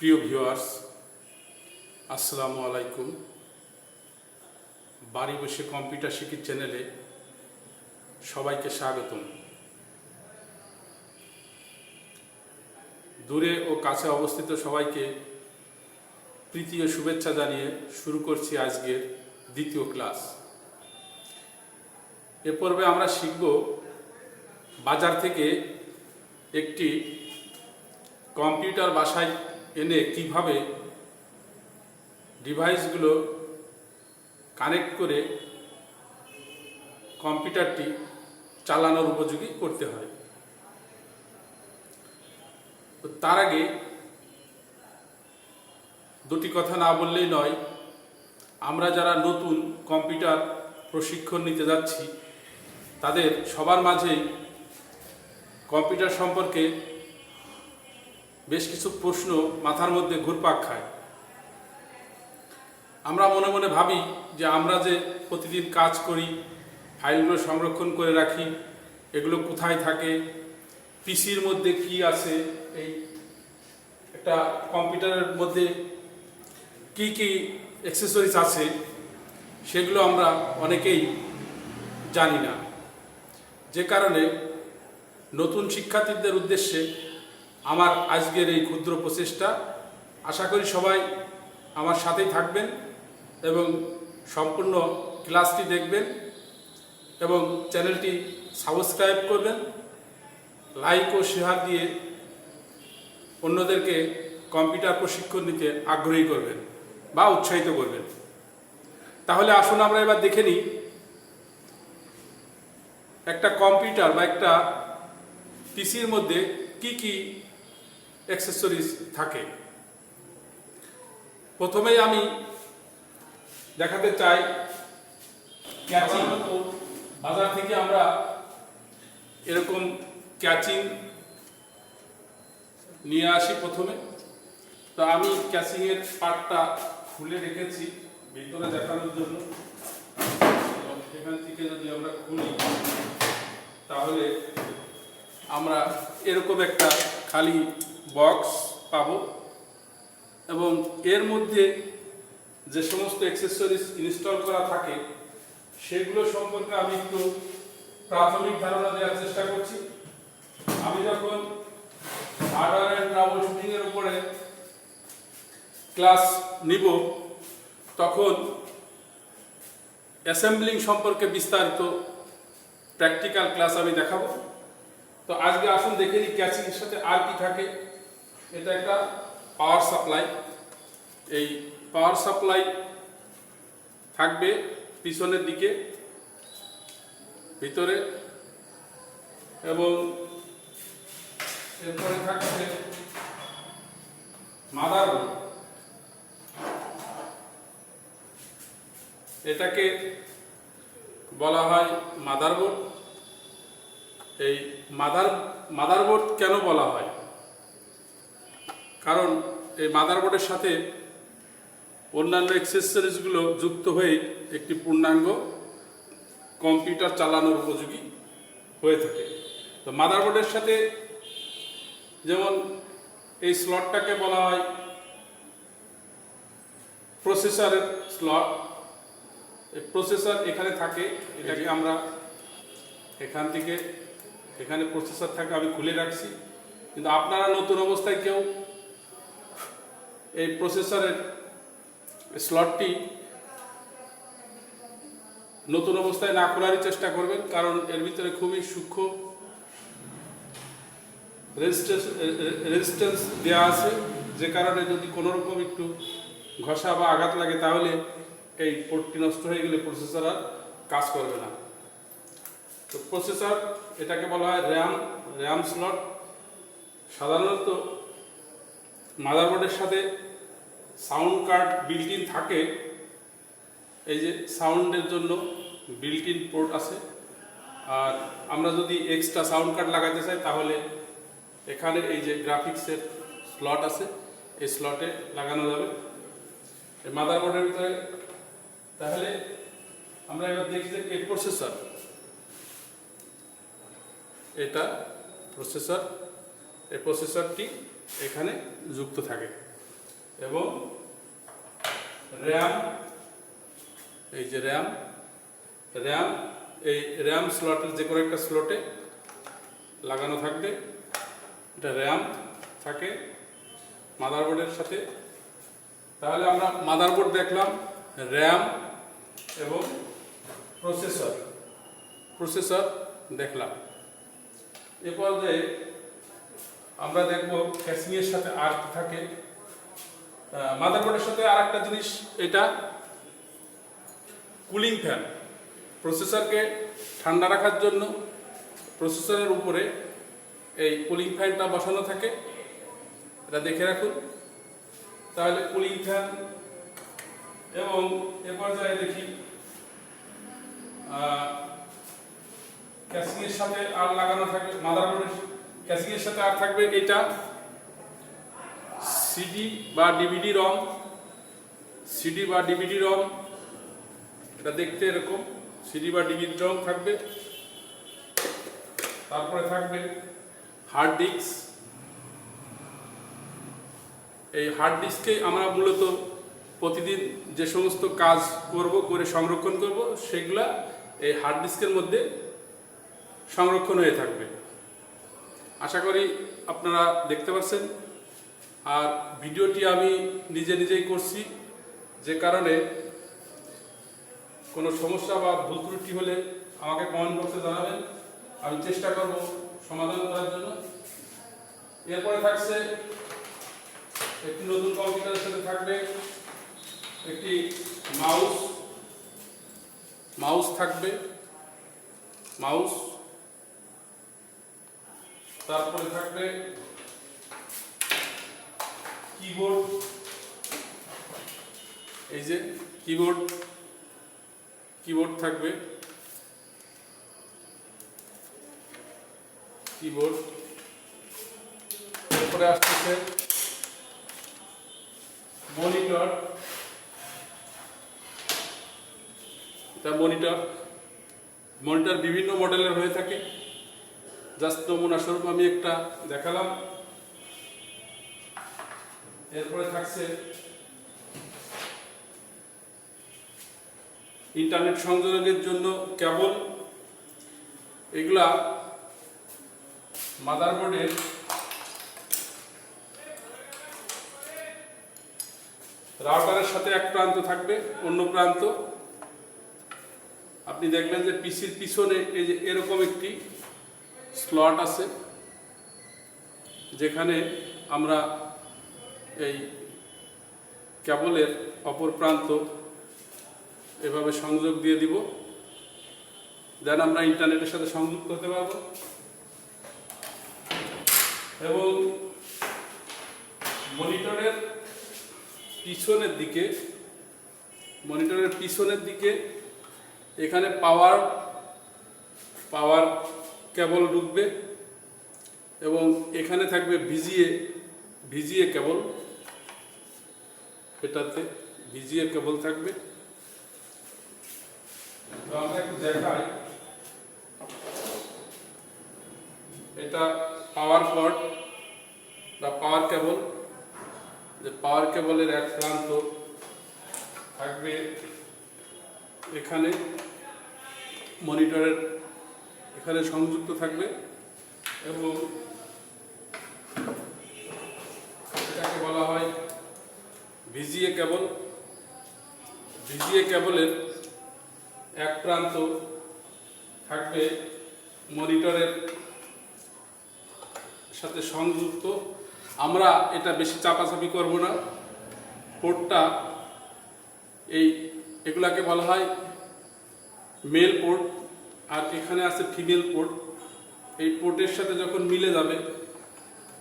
প্রিয় ভিউয়ার্স, আসসালামু আলাইকুম। বাড়ি বসে কম্পিউটার শিখি চ্যানেলে সবাইকে স্বাগতম। দূরে ও কাছে অবস্থিত সবাইকে প্রীতি ও শুভেচ্ছা জানিয়ে শুরু করছি আজকের দ্বিতীয় ক্লাস। এ পর্বে আমরা শিখব বাজার থেকে একটি কম্পিউটার বাসায় এনে কিভাবে ডিভাইসগুলো কানেক্ট করে কম্পিউটারটি চালানোর উপযোগী করতে হয়। তো তার আগে দুটি কথা না বললেই নয়, আমরা যারা নতুন কম্পিউটার প্রশিক্ষণ নিতে যাচ্ছি তাদের সবার মাঝেই কম্পিউটার সম্পর্কে বেশ কিছু প্রশ্ন মাথার মধ্যে ঘুরপাক খায়। আমরা মনে মনে ভাবি যে আমরা যে প্রতিদিন কাজ করি, ফাইলগুলো সংরক্ষণ করে রাখি, এগুলো কোথায় থাকে, পিসির মধ্যে কি আছে, এই একটা কম্পিউটারের মধ্যে কি কি অ্যাক্সেসরিজ আছে, সেগুলো আমরা অনেকেই জানি না। যে কারণে নতুন শিক্ষার্থীদের উদ্দেশ্যে আমার আজকের এই ক্ষুদ্র প্রচেষ্টা। আশা করি সবাই আমার সাথেই থাকবেন এবং সম্পূর্ণ ক্লাসটি দেখবেন এবং চ্যানেলটি সাবস্ক্রাইব করবেন, লাইক ও শেয়ার দিয়ে অন্যদেরকে কম্পিউটার প্রশিক্ষণ নিতে আগ্রহী করবেন বা উৎসাহিত করবেন। তাহলে আসুন আমরা এবার দেখে নিই একটা কম্পিউটার বা একটা পিসির মধ্যে কি কি অ্যাক্সেসরিজ থাকে। প্রথমেই আমি দেখাতে চাই ক্যাচিং। বাজার থেকে আমরা এরকম ক্যাচিং নিয়ে আসি প্রথমে। তো আমি ক্যাচিংয়ের পার্টটা খুলে রেখেছি ভিতরে দেখানোর জন্য। এখান থেকে যদি আমরা খুলি তাহলে আমরা এরকম একটা খালি বক্স পাবো এবং এর মধ্যে যে সমস্ত অ্যাক্সেসরিজ ইনস্টল করা থাকে সেগুলো সম্পর্কে আমি একটু প্রাথমিক ধারণা দেওয়ার চেষ্টা করছি। আমি যখন হার্ডওয়্যার অ্যান্ড ট্রাবল শুটিংয়ের উপরে ক্লাস নিব তখন অ্যাসেম্বলিং সম্পর্কে বিস্তারিত প্র্যাকটিক্যাল ক্লাস আমি দেখাবো। তো আজকে আসুন দেখে নিই ক্যাচিংয়ের সাথে আর কি থাকে। এটা একটা পাওয়ার সাপ্লাই। এই পাওয়ার সাপ্লাই থাকবে পিছনের দিকে ভিতরে এবং এরপরে থাকছে মাদারবোর্ড। এটাকে বলা হয় মাদারবোর্ড। এই মাদারবোর্ড কেন বলা হয়? কারণ এই মাদারবোর্ডের সাথে অন্যান্য অ্যাক্সেসরিজগুলো যুক্ত হয়ে একটি পূর্ণাঙ্গ কম্পিউটার চালানোর উপযোগী হয়ে থাকে। তো মাদারবোর্ডের সাথে যেমন এই স্লটটাকে বলা হয় প্রসেসরের স্লট। এই প্রসেসর এখানে থাকে, এটাকে আমরা এখান থেকে এখানে প্রসেসর থাকে, আমি খুলে রাখছি। কিন্তু আপনারা নতুন অবস্থায় কেউ এই প্রসেসরের স্লটটি নতুন অবস্থায় না খোলারই চেষ্টা করবেন, কারণ এর ভিতরে খুবই সূক্ষ্ম রেজিস্ট্যান্স দেওয়া আছে। যে কারণে যদি কোনো রকম একটু ঘষা বা আঘাত লাগে তাহলে এই পোর্টটি নষ্ট হয়ে গেলে প্রসেসর আর কাজ করবে না। তো প্রসেসর এটাকে বলা হয় র্যাম স্লট। সাধারণত মাদারবোর্ডের সাথে সাউন্ড কার্ড বিল্ট ইন থাকে। এই যে সাউন্ডের জন্য বিল্ট ইন পোর্ট আছে। আর আমরা যদি এক্সট্রা সাউন্ড কার্ড লাগাতে চাই তাহলে এখানে এই যে গ্রাফিক্সের স্লট আছে, এই স্লটে লাগানো যাবে এই মাদারবোর্ডের ভিতরে। তাহলে আমরা এবার দেখি যে এই প্রসেসর, এটা প্রসেসর, এই প্রসেসরটি এখানে যুক্ত থাকে। এবং র্যাম, এই যে র্যাম, এই র্যাম স্লটের যে কোনো একটা স্লটে লাগানো থাকবে। এটা র্যাম থাকে মাদারবোর্ডের সাথে। তাহলে আমরা মাদারবোর্ড দেখলাম, র্যাম এবং প্রসেসর দেখলাম। এরপর যে আমরা দেখব ক্যাসিংয়ের সাথে আর কি থাকে। মাদারবোর্ডের সাথে আর একটা জিনিস, এটা কুলিং ফ্যান। প্রসেসরকে ঠান্ডা রাখার জন্য প্রসেসরের উপরে এই কুলিং ফ্যানটা বসানো থাকে, এটা দেখে রাখুন। তাহলে কুলিং ফ্যান, এবং এ পর্যায়ে দেখি ক্যাসিংয়ের সাথে আর লাগানো থাকবে, মাদারবোর্ডের ক্যাসিংয়ের সাথে আর থাকবে এটা সিডি বা ডিভিডি রম। এটা দেখতে এরকম সিডি বা ডিভিডি রম থাকবে। তারপরে থাকবে হার্ড ডিস্ক। এই হার্ড ডিস্কে আমরা মূলত প্রতিদিন যে সমস্ত কাজ করে সংরক্ষণ করব, সেগুলা এই হার্ড ডিস্কের মধ্যে সংরক্ষণ হয়ে থাকবে। আশা করি আপনারা দেখতে পাচ্ছেন। আর ভিডিওটি আমি নিজেই করছি, যে কারণে কোনো সমস্যা বা ভুল ত্রুটি হলে আমাকে কমেন্ট বক্সে জানাবেন, আমি চেষ্টা করব সমাধান করার জন্য। এরপরে থাকছে একটি নতুন কম্পিউটারের সাথে থাকবে একটি মাউস থাকবে, তারপরে থাকবে কিবোর্ড। এই যে কিবোর্ড থাকবে, এরপরে আসতেছে মনিটর। এটা মনিটর বিভিন্ন মডেলের হয়ে থাকে। জাস্ট নমুনা স্বরূপ আমি একটা দেখালাম। এরপরে থাকছে ইন্টারনেট সংযোগের জন্য কেবল। এগুলা মাদারবোর্ডের রাউটারের সাথে এক প্রান্ত থাকবে, অন্য প্রান্ত আপনি দেখবেন যে পিসির পিছনে এই যে এরকম একটি স্লট আছে, যেখানে আমরা এই কেবলের অপর প্রান্ত এভাবে সংযোগ দিয়ে দিব, দেন আমরা ইন্টারনেটের সাথে সংযুক্ত হতে পারব। এবং মনিটরের পিছনের দিকে এখানে পাওয়ার কেবল ঢুকবে, এবং এখানে থাকবে ভিজিএ কেবল। এটাতে ভিজিএ কেবল থাকবে। তো আমরা একটু দেখাই, এটা পাওয়ার কর্ড বা পাওয়ার কেবল। যে পাওয়ার কেবলের এক প্রান্ত থাকবে এখানে, মনিটরের এখানে সংযুক্ত থাকবে, এবং এটাকে বলা হয় ভিজিএ কেবলের এক প্রান্ত থাকবে মনিটরের সাথে সংযুক্ত। আমরা এটা বেশি চাপাচাপি করব না। পোর্টটা এগুলাকে বলা হয় মেল পোর্ট, আর এখানে আছে ফিমেল পোর্ট। এই পোর্টের সাথে যখন মিলে যাবে,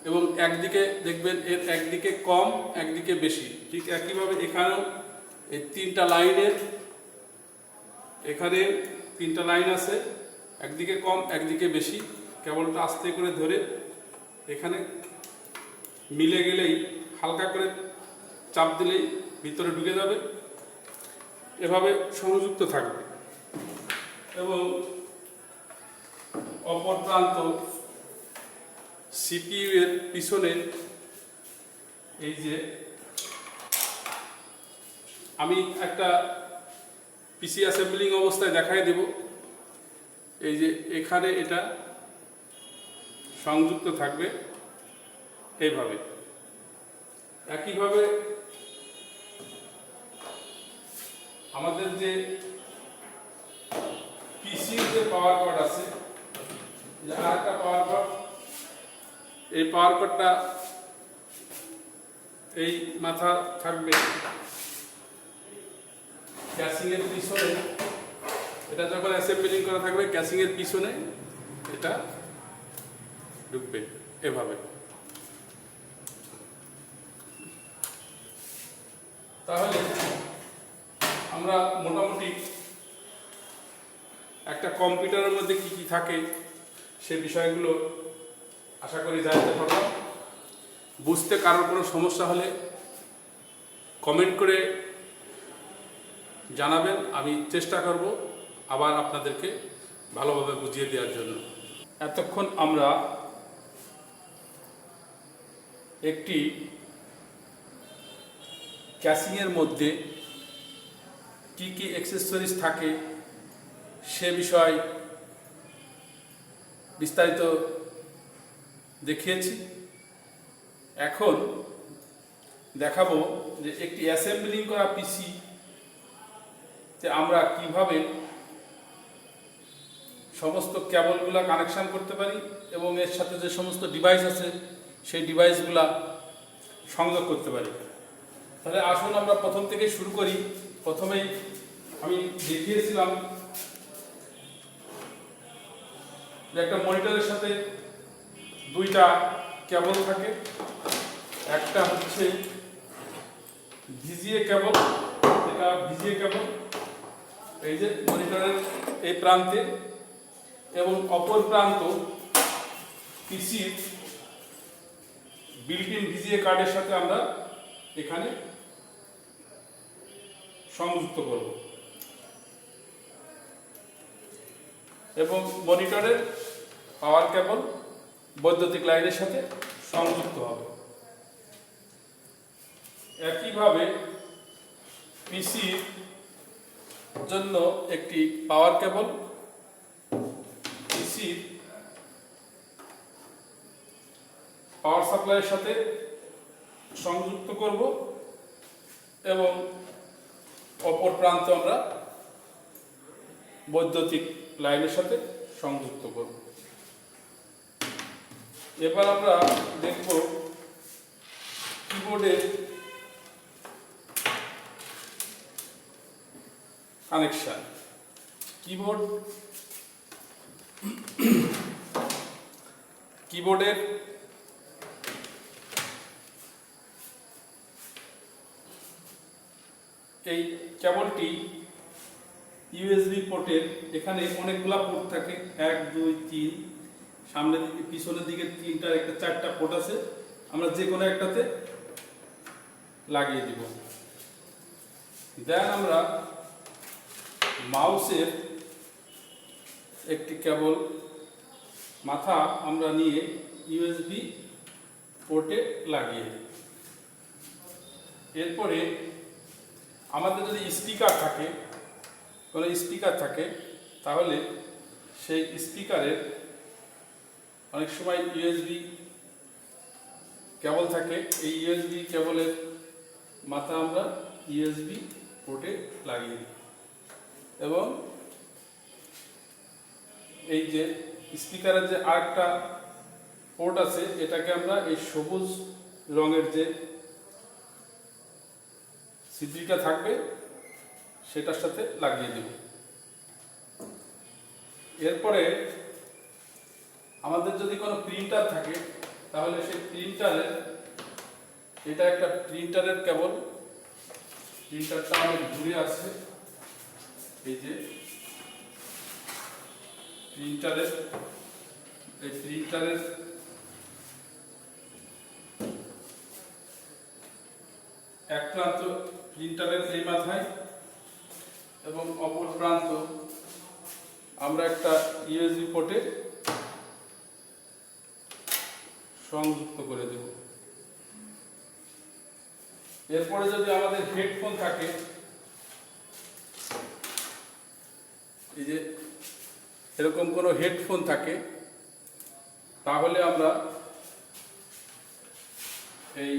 এবং একদিকে দেখবেন এর একদিকে কম একদিকে বেশি, ঠিক একইভাবে এখানেও এই এখানে তিনটা লাইন আছে, একদিকে কম একদিকে বেশি। কেবলটা আস্তে করে ধরে এখানে মিলে গেলেই হালকা করে চাপ দিলেই ভিতরে ঢুকে যাবে, এভাবে সংযুক্ত থাকবে। এবং অপর প্রান্ত সিপিইউ এর পিছনে এই যে আমি একটা পিসি অ্যাসেম্বলিং অবস্থায় দেখাই দেব। এই যে এখানে এটা সংযুক্ত থাকবে এইভাবে। একইভাবে আমাদের যে পিসির যে পাওয়ার কর্ড আছে, যে আর একটা পাওয়ার কর্ড, এই পাওয়ার কর্ডটা এই মাথা থাকবে ক্যাসিং এর পিছনে। এটা যখন অ্যাসেম্বলিং করা থাকবে ক্যাসিং এর পিছনে এটা ঢুকবে এভাবে। তাহলে আমরা মোটামুটি একটা কম্পিউটারের মধ্যে কি কি থাকে সে বিষয়গুলো আশা করি জানতে পারলাম। বুঝতে কারোর কোনো সমস্যা হলে কমেন্ট করে জানাবেন, আমি চেষ্টা করব আবার আপনাদেরকে ভালোভাবে বুঝিয়ে দেওয়ার জন্য। এতক্ষণ আমরা একটি ক্যাসিংয়ের মধ্যে কি কি অ্যাক্সেসরিজ থাকে সে বিষয় বিস্তারিত দেখিয়েছি। এখন দেখাবো যে একটি অ্যাসেম্বলিং করা পিসি যে আমরা কিভাবে সমস্ত কেবলগুলা কানেকশান করতে পারি এবং এর সাথে যে সমস্ত ডিভাইস আছে সেই ডিভাইসগুলা সংযোগ করতে পারি। তাহলে আসুন আমরা প্রথম থেকে শুরু করি। প্রথমেই আমি দেখিয়েছিলাম যে একটা মনিটরের সাথে দুইটা কেবল থাকে। একটা হচ্ছে ভিজিএ কেবল, এটা ভিজিএ কেবল এই যে মনিটরের এই প্রান্তে, এবং অপর প্রান্ত পিসির বিল্ট ইন ভিজিএ কার্ডের সাথে আমরা এখানে সংযুক্ত করব এবং মনিটরের পাওয়ার কেবল বৈদ্যুতিক লাইনের সাথে সংযুক্ত হবে। একইভাবে পিসির জন্য একটি পাওয়ার কেবল পিসির পাওয়ার সাপ্লাইয়ের সাথে সংযুক্ত করব এবং অপর প্রান্ত আমরা বৈদ্যুতিক লাইনের সাথে সংযুক্ত করব। এবার আমরা দেখব কিবোর্ডের কানেকশন। কিবোর্ডের এই কেবলটি ইউএসবি পোর্টের, এখানে অনেকগুলা পোর্ট থাকে, 1 2 3, সামনের দিকে পিছনের দিকে 3টা, একটা 4টা পোর্ট আছে। আমরা যে কোনো একটাতে লাগিয়ে দিব। দেন আমরা মাউসের একটি কেবল মাথা আমরা নিয়ে ইউএসবি পোর্টে লাগিয়ে দিই। এরপরে আমাদের যদি স্পিকার থাকে, কোনো স্পিকার থাকে, তাহলে সেই স্পিকারের অনেক সময় ইউএসবি কেবল থাকে। এই ইউএসবি কেবলের মাথা আমরা ইউএসবি পোর্টে লাগিয়ে দিই এবং এই যে স্পিকারের যে আরেকটা পোর্ট আছে এটাকে আমরা এই সবুজ রঙের যে ছিদ্রটা থাকবে সেটার সাথে লাগিয়ে দেব। এরপরে আমাদের যদি কোনো প্রিন্টার থাকে তাহলে সেই প্রিন্টারের, এটা একটা প্রিন্টারের কেবল, প্রিন্টারটা অনেক ঘুরে আসছে। এই যে প্রিন্টারের এক প্রান্ত প্রিন্টারের এই মাথায় এবং অপর প্রান্ত আমরা একটা ইউএসবি পোর্টে সংযুক্ত করে দেব। এরপরে যদি আমাদের হেডফোন থাকে এই যে এরকম কোনো হেডফোন থাকে, তাহলে আমরা এই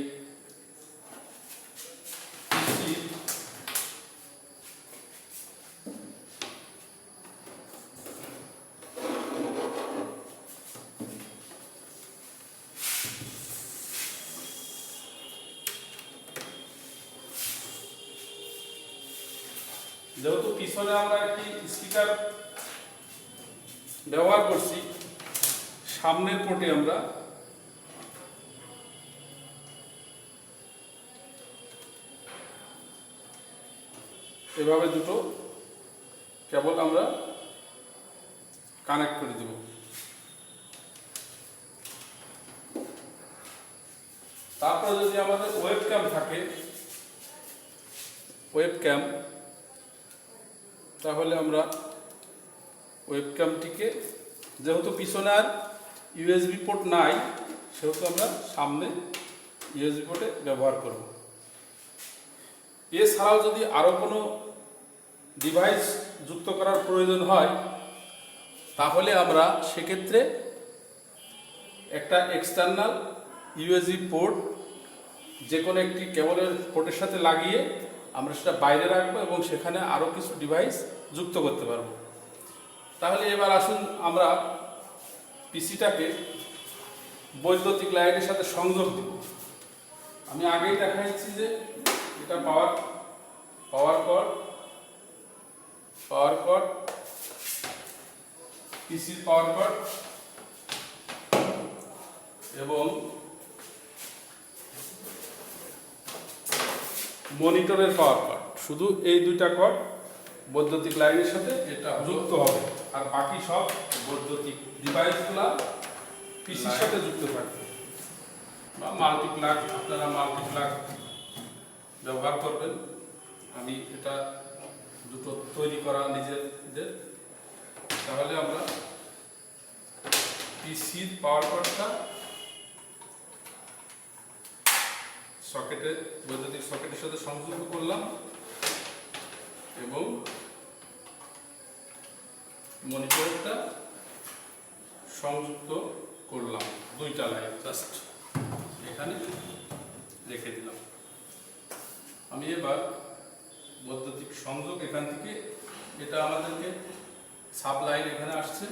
যেহেতু পিছনে আমরা একটি স্পিকার ব্যবহার করছি, সামনের পোর্টে আমরা এভাবে দুটো কেবল আমরা কানেক্ট করে দেব। তারপরে যদি আমাদের ওয়েবক্যাম থাকে, ওয়েবক্যাম, তাহলে আমরা ওয়েবক্যামটিকে, যেহেতু পিছনে আর ইউএসবি পোর্ট নাই, সেহেতু আমরা সামনে ইউএসবি পোর্টে ব্যবহার করব। এছাড়াও যদি আরও কোনো ডিভাইস যুক্ত করার প্রয়োজন হয়, তাহলে আমরা সেক্ষেত্রে একটা এক্সটার্নাল ইউএসবি পোর্ট যে কোনো একটি কেবলের পোর্টের সাথে লাগিয়ে আমরা সেটা বাইরে রাখবো এবং সেখানে আরও কিছু ডিভাইস যুক্ত করতে পারবো। তাহলে এবার আসুন আমরা পিসিটাকে বৈদ্যুতিক লাইনের সাথে সংযোগ দেব। আমি আগেই দেখাচ্ছি যে এটা পাওয়ার কর্ড, পিসির পাওয়ার কর্ড এবং মনিটরের পাওয়ার কর্ড। শুধু এই দুইটা কর্ড বৈদ্যুতিক লাইনের সাথে এটা যুক্ত হবে, আর বাকি সব বৈদ্যুতিক ডিভাইসগুলো পিসির সাথে যুক্ত থাকবে। বা মাল্টিপ্লাগ, আপনারা মাল্টিপ্লাগ ব্যবহার করবেন। আমি এটা দুটো তৈরি করা নিজেদের। তাহলে আমরা পিসির পাওয়ার কর্ডটা সকেটে, বৈদ্যুতিক সকেটের সাথে সংযুক্ত করলাম এবং মনিটরটা সংযুক্ত করলাম। দুইটা লাইন জাস্ট এখানে রেখে দিলাম। আমি এবার বৈদ্যুতিক সংযোগ এখান থেকে, এটা আমাদেরকে সাব লাইন এখানে আসছে,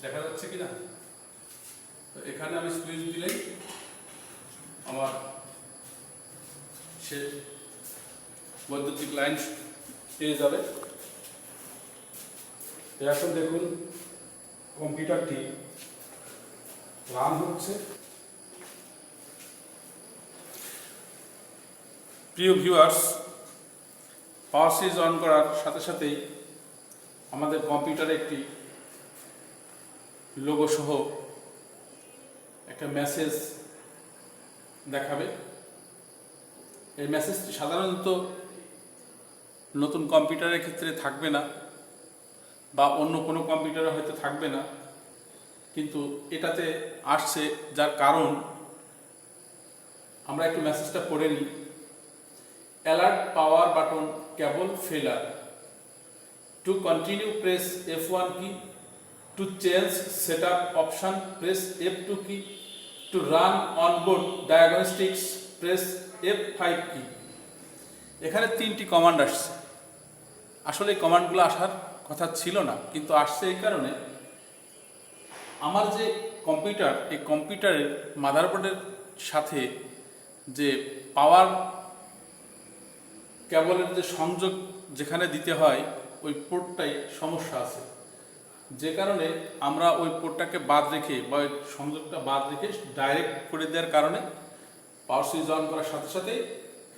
দেখা যাচ্ছে কিনা? তো এখানে আমি সুইচ দিলেই আমার সে বৈদ্যুতিক লাইন পেয়ে যাবে। এখন দেখুন কম্পিউটারটি রান হচ্ছে। প্রিয় ভিউয়ার্স, পাওয়ার সুইচ অন করার সাথে সাথেই আমাদের কম্পিউটারে একটি লোগো সহ একটা মেসেজ দেখাবে। এই মেসেজটি সাধারণত নতুন কম্পিউটারের ক্ষেত্রে থাকবে না, বা অন্য কোনো কম্পিউটারে হয়তো থাকবে না, কিন্তু এটাতে আসছে, যার কারণ আমরা একটু মেসেজটা পড়ে নিই। অ্যালার্ট পাওয়ার বাটন কেবল ফেলার, to continue press F1 key, to change setup option press F2 key, to run onboard diagnostics press F5 key। এখানে তিনটি কমান্ড আসছে। আসলে এই কমান্ডগুলো আসার কথা ছিল না, কিন্তু আসছে এই কারণে আমার যে কম্পিউটার, এই কম্পিউটারের মাদারবোর্ডের সাথে যে পাওয়ার কেবলের যে সংযোগ যেখানে দিতে হয়, ওই পোর্টটাই সমস্যা আছে, যে কারণে আমরা ওই পোর্টটাকে বাদ রেখে বা ওই সংযোগটা বাদ রেখে ডাইরেক্ট করে দেওয়ার কারণে পাওয়ার সুইচ অন করার সাথে সাথে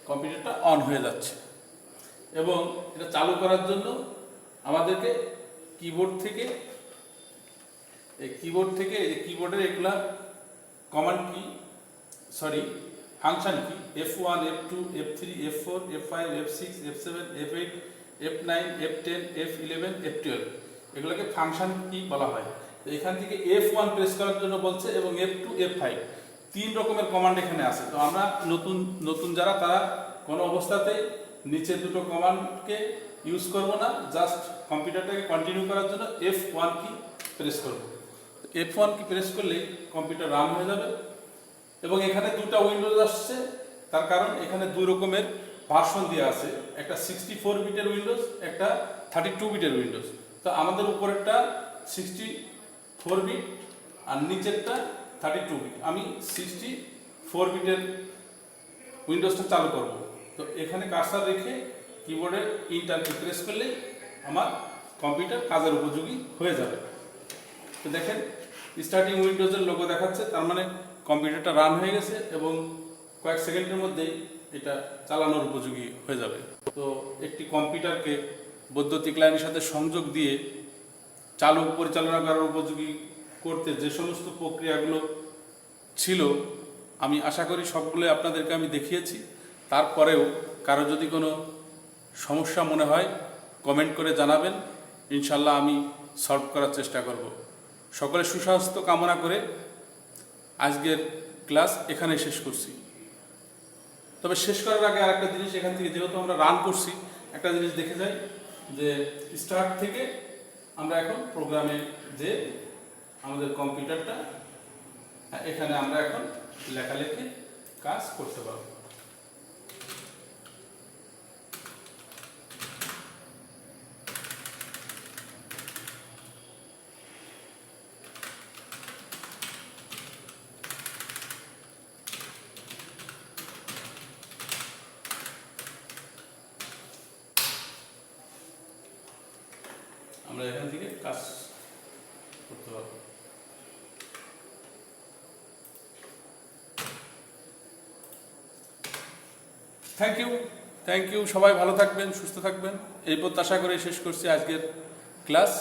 কম্পিউটারটা অন হয়ে যাচ্ছে। এবং এটা চালু করার জন্য আমাদেরকে কিবোর্ড থেকে কিবোর্ডের এগুলা কমান্ড কি, ফাংশন কি, F1, F2, F3, F4, F5, F6, F7, F8, F9, F10, F11, F12, এগুলোকে ফাংশন কি বলা হয়। তো এখান থেকে F1 প্রেস করার জন্য বলছে এবং F2, F5 তিন রকমের কমান্ড এখানে আছে। তো আমরা নতুন যারা, তারা কোনো অবস্থাতে নিচের দুটো কমান্ডকে ইউজ করব না, জাস্ট কম্পিউটারটাকে কন্টিনিউ করার জন্য F1 কি প্রেস করব। F1 কি প্রেস করলে কম্পিউটার রান হয়ে যাবে। এবং এখানে দুটো উইন্ডোজ আসছে, তার কারণ এখানে দুই রকমের ভার্সন দেওয়া আছে, একটা 64 বিটের উইন্ডোজ, একটা 32 বিটের উইন্ডোজ। তো আমাদের উপরেরটা 64 বিট আর নিচেরটা 32 বিট। আমি 64 বিটের উইন্ডোজটা চালু করব। তো এখানে কার্সার রেখে কিবোর্ডের ইন্টার কি প্রেস করলেই আমার কম্পিউটার কাজের উপযোগী হয়ে যাবে। তো দেখেন স্টার্টিং উইন্ডোজের লোগো দেখাচ্ছে, তার মানে কম্পিউটারটা রান হয়ে গেছে এবং কয়েক সেকেন্ডের মধ্যেই এটা চালানোর উপযোগী হয়ে যাবে। তো একটি কম্পিউটারকে বৈদ্যুতিক লাইনের সাথে সংযোগ দিয়ে চালু পরিচালনা করার উপযোগী করতে যে সমস্ত প্রক্রিয়াগুলো ছিল আমি আশা করি সবগুলো আপনাদেরকে আমি দেখিয়েছি। তারপরেও কারো যদি কোনো সমস্যা মনে হয় কমেন্ট করে জানাবেন, ইনশাল্লাহ আমি সলভ করার চেষ্টা করব। সকলের সুস্বাস্থ্য কামনা করে আজকের ক্লাস এখানে শেষ করছি। তবে শেষ করার আগে আরেকটা জিনিস, এখান থেকে যেহেতু আমরা রান করছি, একটা জিনিস দেখে যাই যে স্টার্ট থেকে আমরা এখন প্রোগ্রামে যে আমাদের কম্পিউটারটা এখানে আমরা এখন লেখালেখি কাজ করতে পারবো। আমরা এখান থেকে কাজ করতে পারবো। থ্যাংক ইউ, সবাই ভালো থাকবেন, সুস্থ থাকবেন, এই প্রত্যাশা করে শেষ করছি আজকের ক্লাস।